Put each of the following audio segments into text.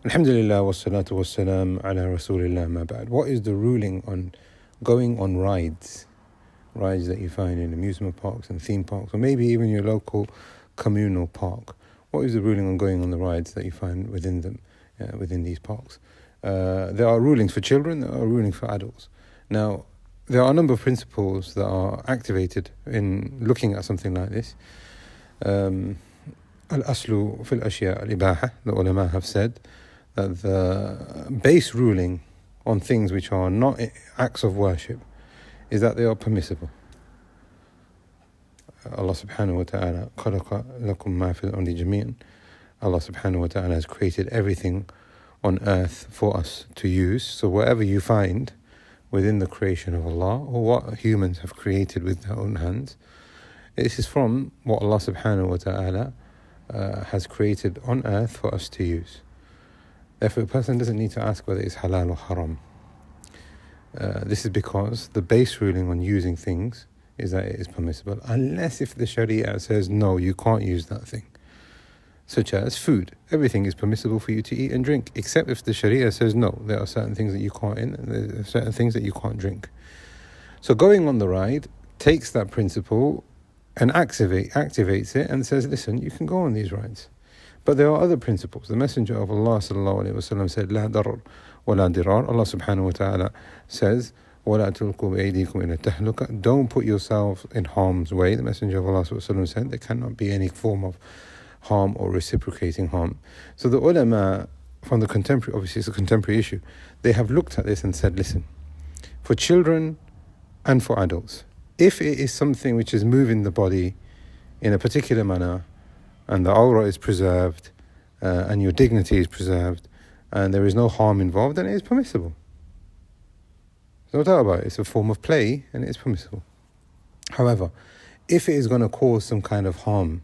Alhamdulillah wassalatu wassalam ala rasulillah ma ba'd. What is the ruling on going on rides? Rides that you find in amusement parks and theme parks, or maybe even your local communal park. What is the ruling on going on the rides that you find within them, within these parks? There are rulings for children, there are rulings for adults. Now, there are a number of principles that are activated in looking at something like this. Al-aslu fil ashya al-ibaha, the ulama have said that the base ruling on things which are not acts of worship is that they are permissible. Allah subhanahu wa ta'ala khalaqa lakum ma fil ardi jami'an. Allah subhanahu wa ta'ala has created everything on earth for us to use. So whatever you find within the creation of Allah, or what humans have created with their own hands, this is from what Allah subhanahu wa ta'ala has created on earth for us to use. Therefore, a person doesn't need to ask whether it's halal or haram. This is because the base ruling on using things is that it is permissible, unless if the Sharia says, no, you can't use that thing. Such as food. Everything is permissible for you to eat and drink, except if the Sharia says, no, there are certain things that you can't eat and there are certain things that you can't drink. So going on the ride takes that principle and activates it and says, listen, you can go on these rides. But there are other principles. The Messenger of Allah sallallahu alaihi wasallam said, "La darar wa la dirar." Allah subhanahu wa ta'ala says, "Wala tulqu bi'aydikum ila tahluka." Don't put yourself in harm's way. The Messenger of Allah sallallahu alaihi wasallam said, there cannot be any form of harm or reciprocating harm. So the ulama from the contemporary, obviously it's a contemporary issue, they have looked at this and said, listen, for children and for adults, if it is something which is moving the body in a particular manner, and the aura is preserved, and your dignity is preserved, and there is no harm involved, then it is permissible. There's no doubt about it. It's a form of play, and it is permissible. However, if it is going to cause some kind of harm,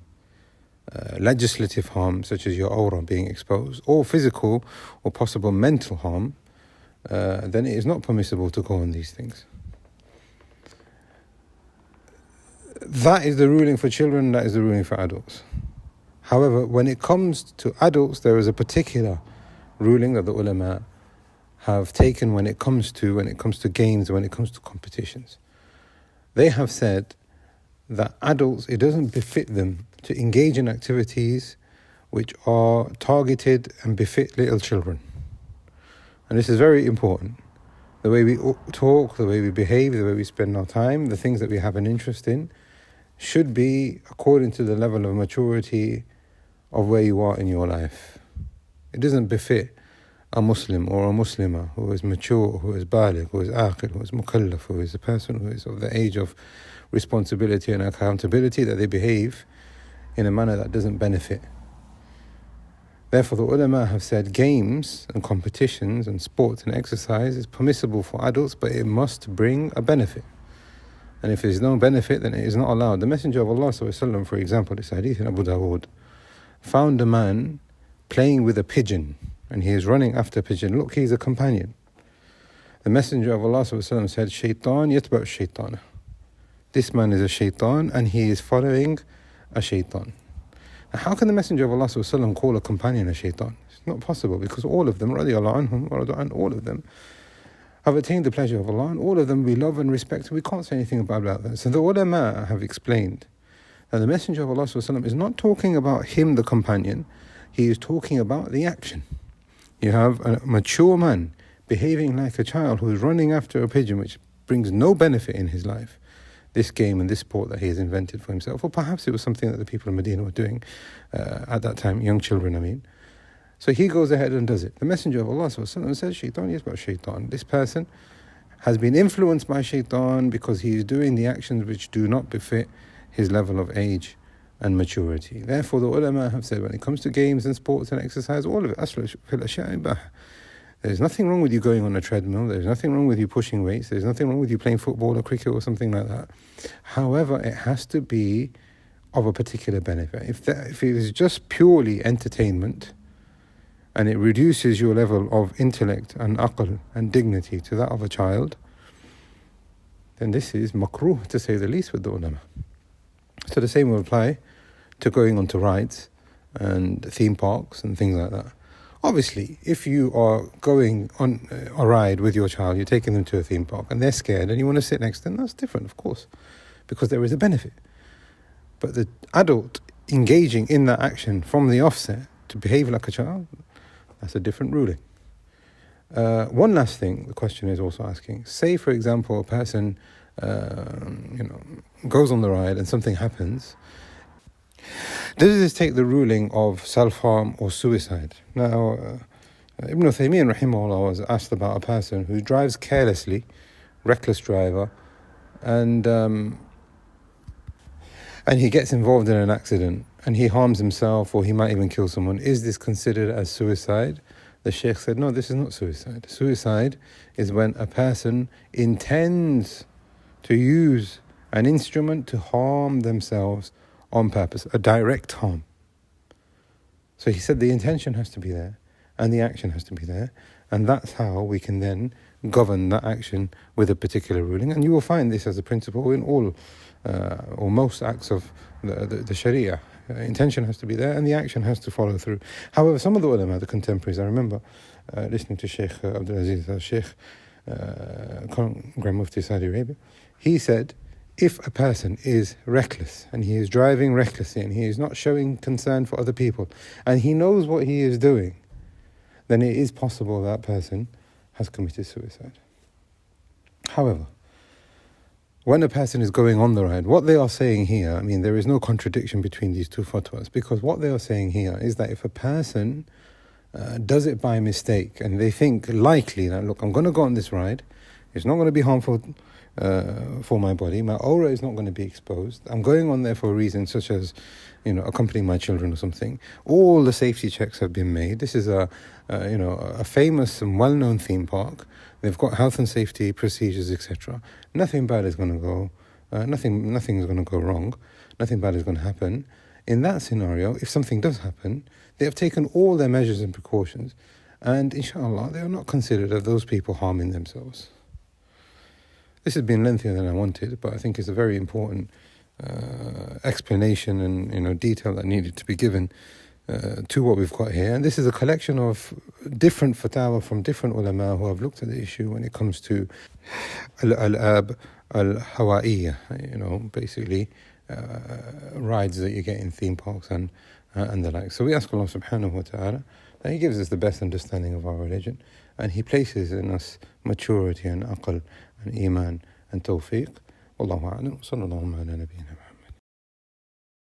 legislative harm, such as your aura being exposed, or physical or possible mental harm, then it is not permissible to go on these things. That is the ruling for children, that is the ruling for adults. However, when it comes to adults, there is a particular ruling that the ulama have taken when it comes to games, when it comes to competitions. They have said that adults, it doesn't befit them to engage in activities which are targeted and befit little children. And this is very important. The way we talk, the way we behave, the way we spend our time, the things that we have an interest in, should be according to the level of maturity of where you are in your life. It doesn't befit a Muslim or a Muslimah who is mature, who is baligh, who is aqil, who is mukallaf, who is a person who is of the age of responsibility and accountability, that they behave in a manner that doesn't benefit. Therefore, the ulama have said games and competitions and sports and exercise is permissible for adults, but it must bring a benefit. And if there's no benefit, then it is not allowed. The Messenger of Allah sallallahu alaihi wasallam, for example, this hadith in Abu Dawood, found a man playing with a pigeon, and he is running after a pigeon. Look, he's a companion. The Messenger of Allah sallallahu alaihi wasallam said, "Shaitan yatba'u shaitan." This man is a shaitan, and he is following a shaitan. Now, how can the Messenger of Allah sallallahu alaihi wasallam call a companion a shaitan? It's not possible, because all of them, radiallahu anhum, all of them have attained the pleasure of Allah, and all of them we love and respect, and we can't say anything bad about that. So the ulama have explained that the Messenger of Allah ﷺ is not talking about him, the companion, he is talking about the action. You have a mature man behaving like a child who is running after a pigeon which brings no benefit in his life. This game and this sport that he has invented for himself, or perhaps it was something that the people of Medina were doing at that time, young children, I mean. So he goes ahead and does it. The Messenger of Allah ﷺ says, Shaitan is about shaitan. This person has been influenced by shaitan because he is doing the actions which do not befit his level of age and maturity. Therefore, the ulama have said, when it comes to games and sports and exercise, all of it, there's nothing wrong with you going on a treadmill, there's nothing wrong with you pushing weights, there's nothing wrong with you playing football or cricket or something like that. However, it has to be of a particular benefit. If it is just purely entertainment, and it reduces your level of intellect and aql and dignity to that of a child, then this is makruh, to say the least, with the ulama. So the same will apply to going onto rides and theme parks and things like that. Obviously, if you are going on a ride with your child, you're taking them to a theme park and they're scared and you want to sit next to them, that's different, of course, because there is a benefit. But the adult engaging in that action from the offset to behave like a child, that's a different ruling. One last thing the question is also asking. Say, for example, a person goes on the ride and something happens. Does this take the ruling of self-harm or suicide? Now, Ibn Uthaymeen rahimahullah was asked about a person who drives carelessly, reckless driver, and he gets involved in an accident and he harms himself or he might even kill someone. Is this considered as suicide? The Shaykh said, no, this is not suicide. Suicide is when a person intends to use an instrument to harm themselves on purpose, a direct harm. So he said the intention has to be there and the action has to be there, and that's how we can then govern that action with a particular ruling. And you will find this as a principle in all or most acts of the Sharia. Intention has to be there and the action has to follow through. However, some of the ulama, the contemporaries, I remember listening to Sheikh Abdul Aziz al-Sheikh, Grand Mufti of Saudi Arabia, he said, if a person is reckless and he is driving recklessly and he is not showing concern for other people and he knows what he is doing, then it is possible that person has committed suicide. However, when a person is going on the ride, what they are saying here, I mean, there is no contradiction between these two fatwas, because what they are saying here is that if a person does it by mistake and they think likely that, look, I'm going to go on this ride, it's not going to be harmful for my body, my aura is not going to be exposed, I'm going on there for a reason such as, accompanying my children or something, all the safety checks have been made, this is a famous and well-known theme park, they've got health and safety procedures, etc. Nothing bad is going to go, nothing is going to go wrong, nothing bad is going to happen. In that scenario, if something does happen, they have taken all their measures and precautions, and inshallah, they are not considered as those people harming themselves. This has been lengthier than I wanted, but I think it's a very important explanation and detail that needed to be given to what we've got here. And this is a collection of different fatwa from different ulama who have looked at the issue when it comes to al-ab al-hawa'iyya, basically rides that you get in theme parks and the like. So we ask Allah subhanahu wa ta'ala that He gives us the best understanding of our religion, and He places in us maturity and aql and iman and tawfiq. Wallahu a'lam. Sallallahu ala nabiyyina.